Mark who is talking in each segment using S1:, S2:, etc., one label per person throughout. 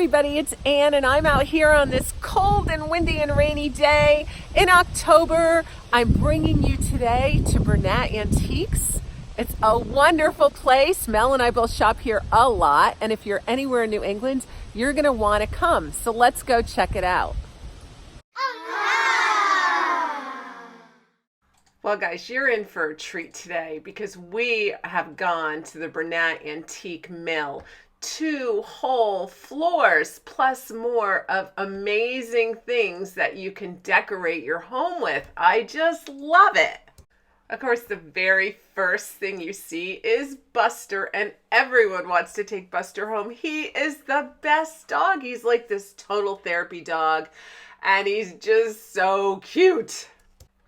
S1: everybody, it's Ann and I'm out here on this cold and windy and rainy day in October. I'm bringing you today to Bernat Antiques. It's a wonderful place. Mel and I both shop here a lot, and if you're anywhere in New England, you're gonna wanna come. So let's go check it out. Well guys, you're in for a treat today because we have gone to the Bernat Antique Mill. 2 whole floors plus more of amazing things that you can decorate your home with. I just love it. Of course, the very first thing you see is Buster, and everyone wants to take Buster home. He is the best dog. He's like this total therapy dog, and he's just so cute.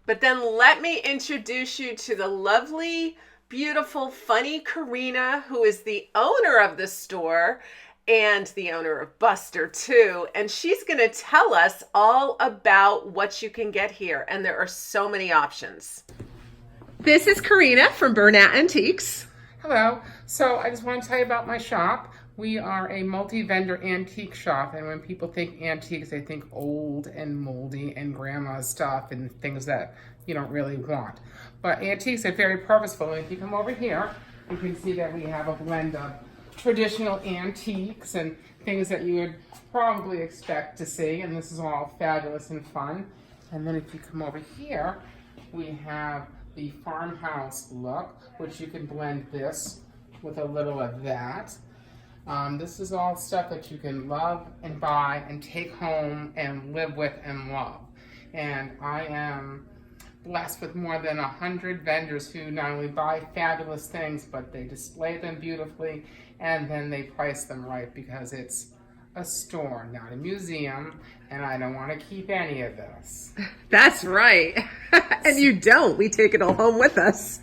S1: But then let me introduce you to the lovely, beautiful, funny Corinna, who is the owner of the store and the owner of Buster too. And she's going to tell us all about what you can get here. And there are so many options. This is Corinna from Bernat Antiques.
S2: Hello. So I just want to tell you about my shop. We are a multi-vendor antique shop, and when people think antiques, they think old and moldy and grandma's stuff and things that you don't really want. But antiques are very purposeful, and if you come over here, you can see that we have a blend of traditional antiques and things that you would probably expect to see, and this is all fabulous and fun. And then if you come over here, we have the farmhouse look, which you can blend this with a little of that. This is all stuff that you can love and buy and take home and live with and love. And I am blessed with more than 100 vendors who not only buy fabulous things, but they display them beautifully and then they price them right because it's a store, not a museum, and I don't want to keep any of this.
S1: That's right. And you don't. We take it all home with us.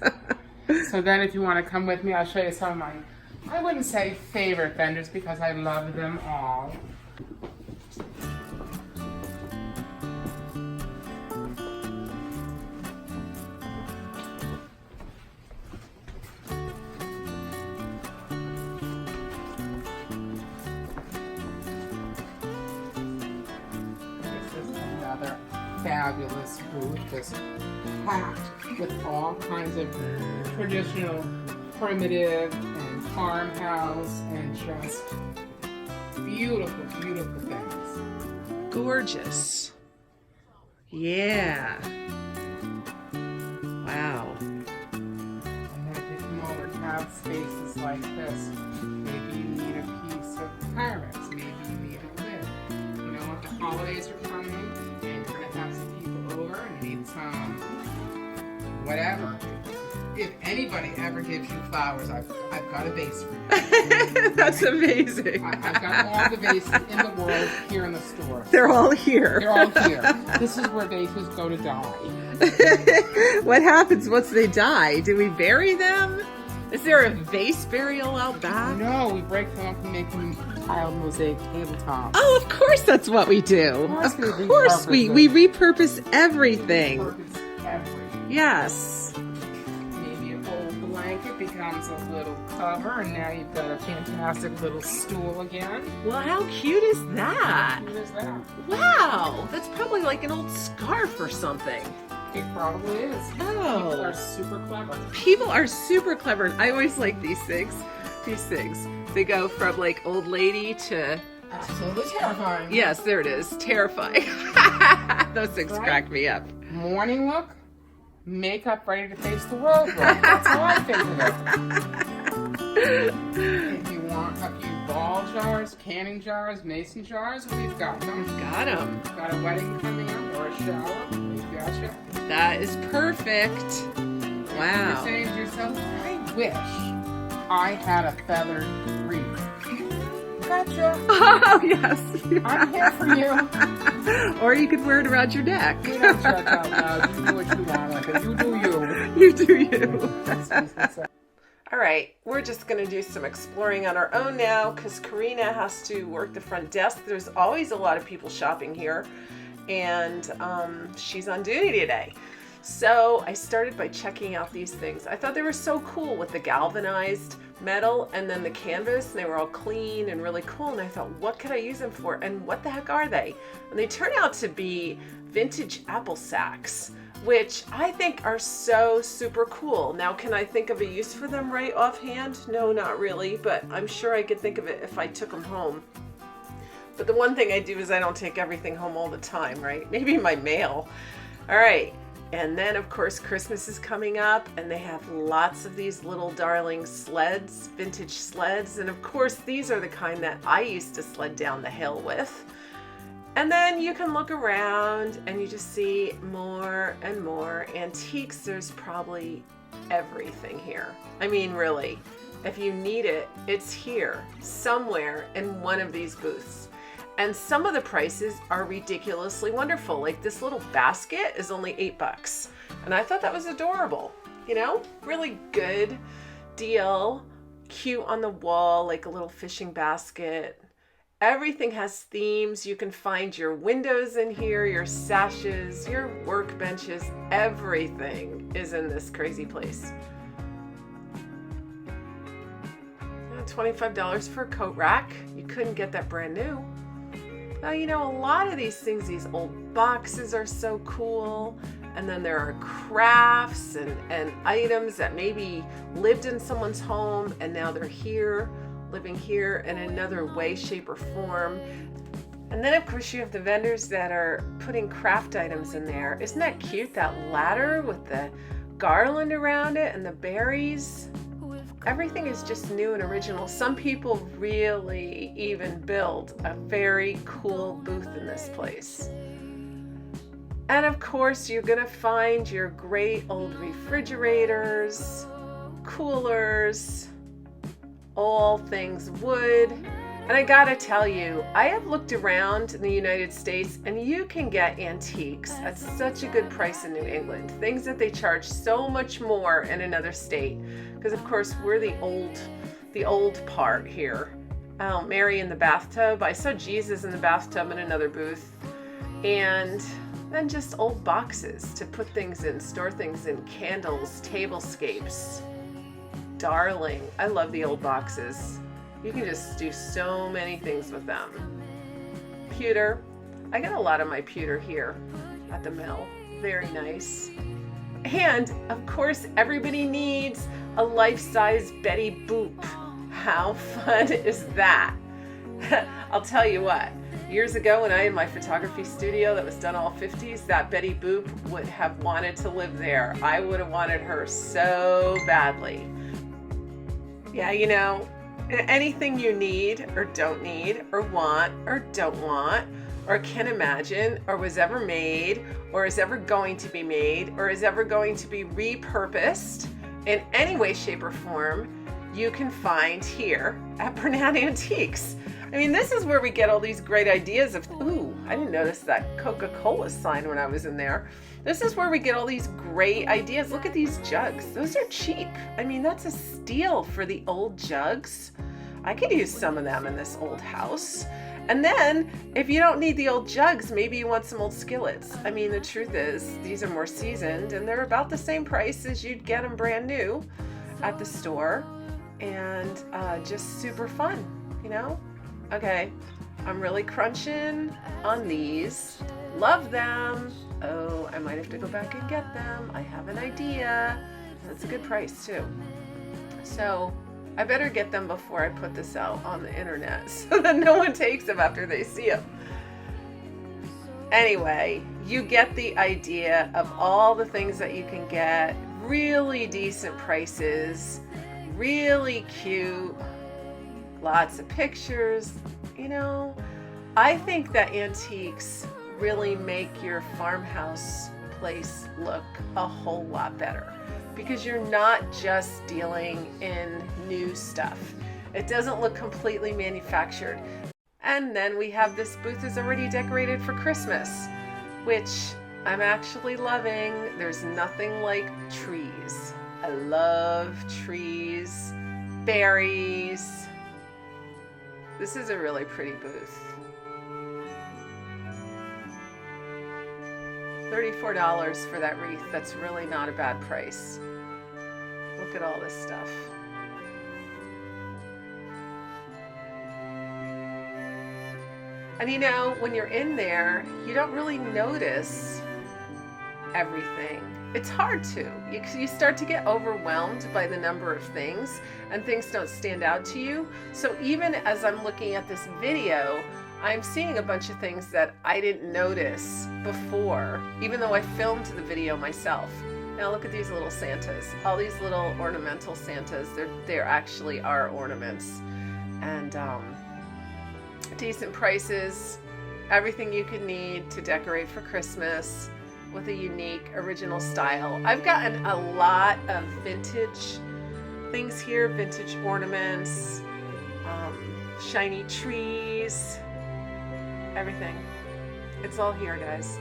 S2: So then if you want to come with me, I'll show you some of my, I wouldn't say favorite vendors because I love them all. This is another fabulous booth, just packed with all kinds of traditional, primitive, and farmhouse, and just beautiful, beautiful things.
S1: Gorgeous. Yeah. Wow.
S2: And then if you come over to have spaces like this, maybe you need a piece of Paris, maybe you need a lid. You know what, the holidays are coming, and you're going to have some people over and need some whatever. If anybody ever gives you flowers, I've got a vase for you.
S1: That's amazing.
S2: I've got all the vases in the world here in the store.
S1: They're all here.
S2: They're all here. This is where vases go to die.
S1: What happens once they die? Do we bury them? Is there a vase burial out back?
S2: No, we break them up and make them tiled mosaic tabletops.
S1: Oh, of course that's what we do. Of course we repurpose everything. Yes.
S2: Maybe an old blanket becomes a little cover, and now you've got a fantastic little stool again.
S1: Well, how cute is that?
S2: How cute is that?
S1: Wow, that's probably like an old scarf or something.
S2: It probably is.
S1: Oh.
S2: People are super clever.
S1: People are super clever. I always like these things. These things. They go from like old lady to...
S2: Absolutely terrifying.
S1: Yes, there it is. Terrifying. Those things crack me up.
S2: Morning look, makeup ready to face the world look. That's how I think of it. If you want a few ball jars, canning jars, mason jars, we've got them.
S1: Got them.
S2: Got a wedding coming up or a shower, we've got you.
S1: That is perfect. Wow.
S2: You're saying to yourself, I wish I had a feathered wreath. Gotcha.
S1: Oh, yes.
S2: I'm here for you.
S1: Or you could wear it around your neck.
S2: You don't shut out loud. You do what you want with it. You do you.
S1: You do you.
S2: That's
S1: All right, we're just going to do some exploring on our own now because Corinna has to work the front desk. There's always a lot of people shopping here, and she's on duty today. So I started by checking out these things. I thought they were so cool with the galvanized metal and then the canvas, and they were all clean and really cool. And I thought, what could I use them for? And what the heck are they? And they turn out to be vintage apple sacks, which I think are so super cool. Now, can I think of a use for them right offhand? No, not really, but I'm sure I could think of it if I took them home. But the one thing I do is I don't take everything home all the time, right? Maybe my mail. All right. And then, of course, Christmas is coming up, and they have lots of these little darling sleds, vintage sleds. And of course, these are the kind that I used to sled down the hill with. And then you can look around and you just see more and more antiques. There's probably everything here. I mean, really, if you need it, it's here somewhere in one of these booths. And some of the prices are ridiculously wonderful. Like this little basket is only $8. And I thought that was adorable. You know, really good deal. Cute on the wall, like a little fishing basket. Everything has themes. You can find your windows in here, your sashes, your workbenches. Everything is in this crazy place. $25 for a coat rack. You couldn't get that brand new. Now, you know, a lot of these things, these old boxes are so cool. And then there are crafts and items that maybe lived in someone's home and now they're here, living here in another way, shape, or form. And then, of course, you have the vendors that are putting craft items in there. Isn't that cute? That ladder with the garland around it and the berries. Everything is just new and original. Some people really even build a very cool booth in this place. And of course, you're gonna find your great old refrigerators, coolers, all things wood. And I gotta tell you, I have looked around in the United States and you can get antiques at such a good price in New England. Things that they charge so much more in another state. Because of course we're the old part here. Mary in the bathtub. I saw Jesus in the bathtub in another booth. And then just old boxes to put things in, store things in, candles, tablescapes. Darling, I love the old boxes. You can just do so many things with them. Pewter. I got a lot of my pewter here at the mill. Very nice. And of course, everybody needs a life-size Betty Boop. How fun is that? I'll tell you what, years ago when I had my photography studio that was done all 50s, that Betty Boop would have wanted to live there. I would have wanted her so badly. Yeah, you know, anything you need or don't need or want or don't want or can imagine or was ever made or is ever going to be made or is ever going to be repurposed in any way, shape, or form, you can find here at Bernat Antiques. I mean, this is where we get all these great ideas of, ooh, I didn't notice that Coca-Cola sign when I was in there. This is where we get all these great ideas. Look at these jugs. Those are cheap. I mean, that's a steal for the old jugs. I could use some of them in this old house. And then, if you don't need the old jugs, maybe you want some old skillets. I mean, the truth is, these are more seasoned, and they're about the same price as you'd get them brand new at the store. And just super fun, you know? Okay, I'm really crunching on these. Love them. Oh, I might have to go back and get them. I have an idea. That's a good price too. So I better get them before I put this out on the internet so that no one takes them after they see them. Anyway, you get the idea of all the things that you can get. Really decent prices. Really cute. Lots of pictures. You know, I think that antiques really make your farmhouse place look a whole lot better because you're not just dealing in new stuff. It doesn't look completely manufactured. And then we have this booth is already decorated for Christmas, which I'm actually loving. There's nothing like trees. I love trees, berries. This is a really pretty booth. $34 for that wreath. That's really not a bad price. Look at all this stuff. And you know, when you're in there, you don't really notice everything. It's hard to. You start to get overwhelmed by the number of things, and things don't stand out to you. So even as I'm looking at this video, I'm seeing a bunch of things that I didn't notice before, even though I filmed the video myself. Now look at these little Santas. All these little ornamental Santas. They're actually are ornaments. And decent prices. Everything you could need to decorate for Christmas with a unique original style. I've gotten a lot of vintage things here, vintage ornaments, shiny trees, everything. It's all here, guys.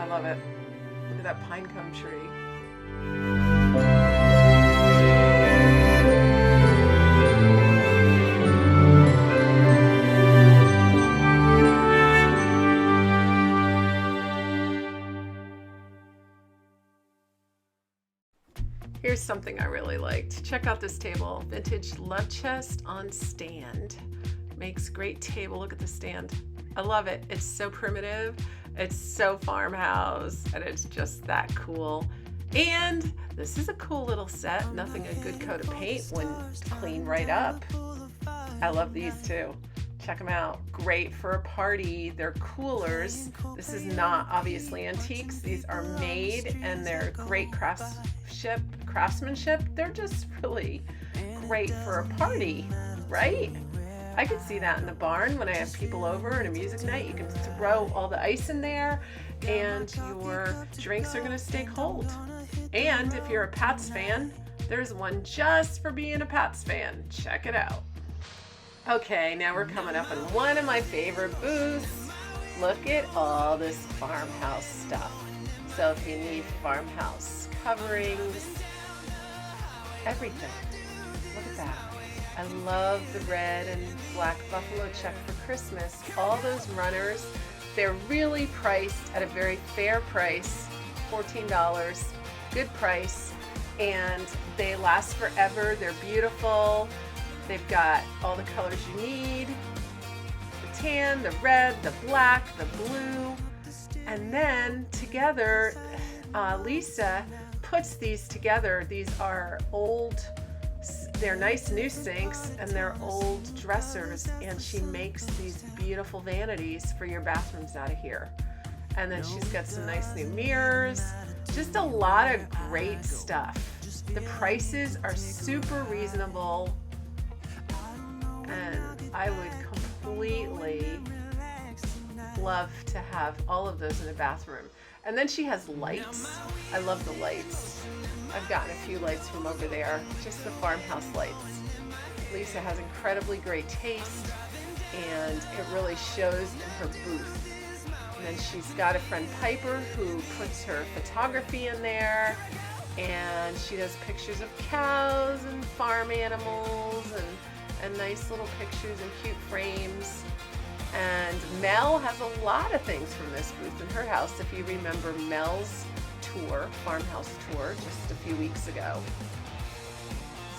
S1: I love it. Look at that pine cone tree. Here's something I really liked. Check out this table. Vintage love chest on stand. Makes great table. Look at the stand. I love it. It's so primitive. It's so farmhouse, and it's just that cool. And this is a cool little set. Nothing a good coat of paint wouldn't clean right up. I love these too. Check them out. Great for a party. They're coolers. This is not obviously antiques. These are made, and they're great craftsmanship. They're just really great for a party, right? I could see that in the barn when I have people over and a music night. You can throw all the ice in there and your drinks are gonna stay cold. And if you're a Pats fan, there's one just for being a Pats fan. Check it out. Okay, now we're coming up on one of my favorite booths. Look at all this farmhouse stuff. So if you need farmhouse coverings, everything. Look at that. I love the red and black buffalo check for Christmas. All those runners, they're really priced at a very fair price, $14, good price, and they last forever. They're beautiful. They've got all the colors you need, the tan, the red, the black, the blue, and then together, Lisa puts these together. These are old, they're nice new sinks, and they're old dressers, and she makes these beautiful vanities for your bathrooms out of here. And then she's got some nice new mirrors, just a lot of great stuff. The prices are super reasonable, and I would completely love to have all of those in the bathroom. And then she has lights. I love the lights. I've gotten a few lights from over there, just the farmhouse lights. Lisa has incredibly great taste, and it really shows in her booth. And then she's got a friend, Piper, who puts her photography in there, and she does pictures of cows and farm animals and nice little pictures and cute frames. And Mel has a lot of things from this booth in her house, if you remember Mel's tour, farmhouse tour, just a few weeks ago.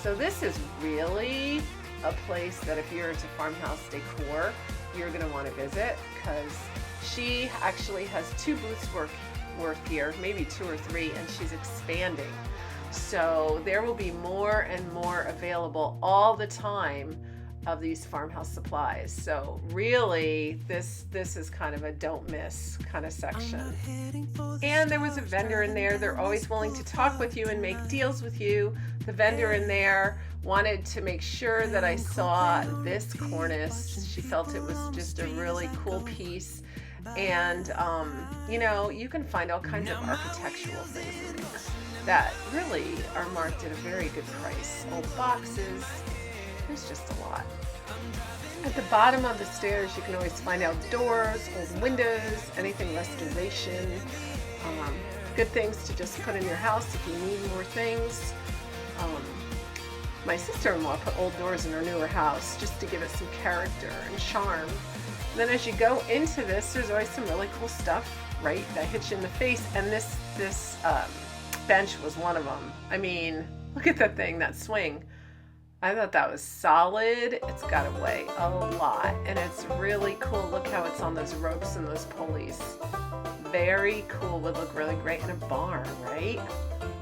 S1: So this is really a place that if you're into farmhouse decor, you're going to want to visit, because she actually has 2 booths worth here, maybe 2 or 3, and she's expanding. So there will be more and more available all the time of these farmhouse supplies. So really, this is kind of a don't miss kind of section. And there was a vendor in there. They're always willing to talk with you and make deals with you. The vendor in there wanted to make sure that I saw this cornice. She felt it was just a really cool piece. And you know, you can find all kinds of architectural things in there that really are marked at a very good price. Old boxes. There's just a lot. At the bottom of the stairs, you can always find outdoors, old windows, anything restoration, good things to just put in your house if you need more things. My sister-in-law put old doors in her newer house just to give it some character and charm. And then as you go into this, there's always some really cool stuff, right, that hits you in the face. And this bench was one of them. I mean, look at that thing, that swing. I thought that was solid. It's got to weigh a lot, and it's really cool. Look how it's on those ropes and those pulleys. Very cool. Would look really great in a barn, right?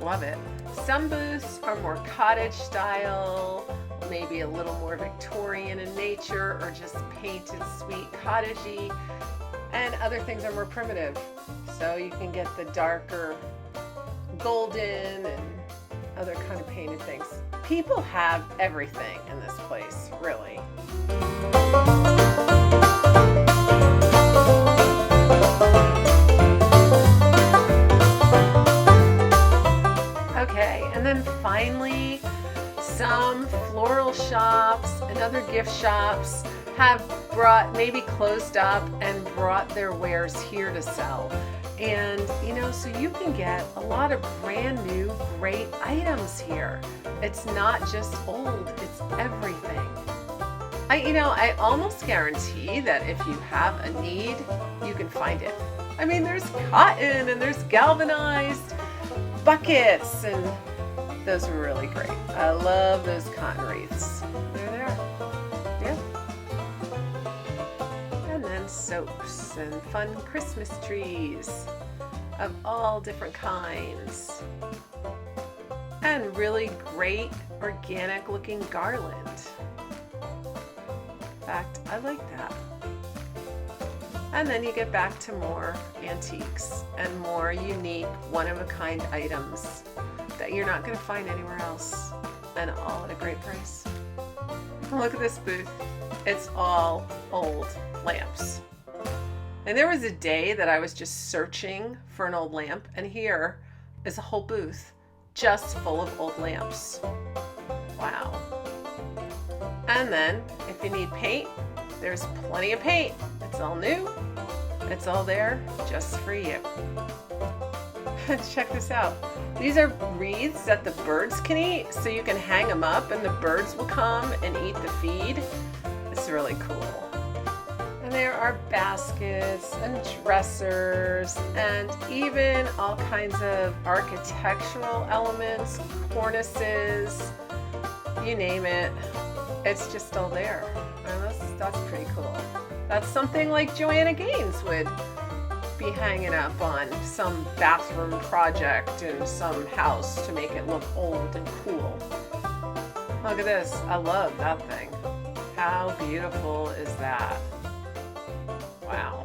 S1: Love it. Some booths are more cottage style, maybe a little more Victorian in nature, or just painted sweet cottagey, and other things are more primitive. So you can get the darker golden and other kind of painted things. People have everything in this place, really. Okay, and then finally, some floral shops and other gift shops have maybe closed up and brought their wares here to sell. And, so you can get a lot of brand new, great items here. It's not just old, it's everything. I almost guarantee that if you have a need, you can find it. I mean, there's cotton and there's galvanized buckets, and those are really great. I love those cotton wreaths. They're there. Yeah. And then soaps and fun Christmas trees of all different kinds. And really great organic looking garland. In fact, I like that. And then you get back to more antiques and more unique, one-of-a-kind items that you're not going to find anywhere else, and all at a great price. Look at this booth. It's all old lamps. And there was a day that I was just searching for an old lamp, and here is a whole booth just full of old lamps. Wow. And then if you need paint, there's plenty of paint. It's all new. It's all there just for you. Check this out. These are wreaths that the birds can eat, so you can hang them up and the birds will come and eat the feed. It's really cool. And there are baskets and dressers and even all kinds of architectural elements, cornices, you name it. It's just all there. And that's pretty cool. That's something like Joanna Gaines would be hanging up on some bathroom project in some house to make it look old and cool. Look at this. I love that thing. How beautiful is that? Wow.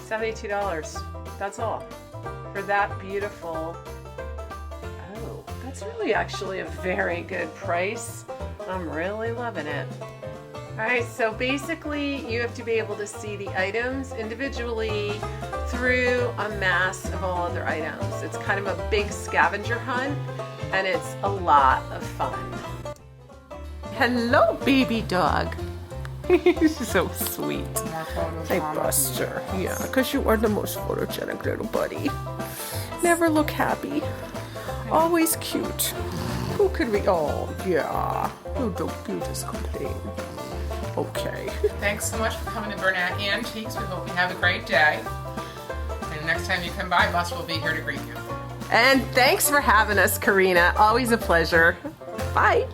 S1: $72. That's all. For that beautiful. Oh, that's really actually a very good price. I'm really loving it. Alright, so basically you have to be able to see the items individually through a mass of all other items. It's kind of a big scavenger hunt, and it's a lot of fun. Hello, baby dog. He's so sweet. Hey, Buster. Yeah, because you are the most photogenic little buddy. Never look happy. Always cute. Who could we? Oh, yeah. Oh, don't you just complain. Okay.
S2: Thanks so much for coming to Bernat Antiques. We hope you have a great day. And next time you come by, Buster will be here to greet you.
S1: And thanks for having us, Corinna. Always a pleasure. Bye.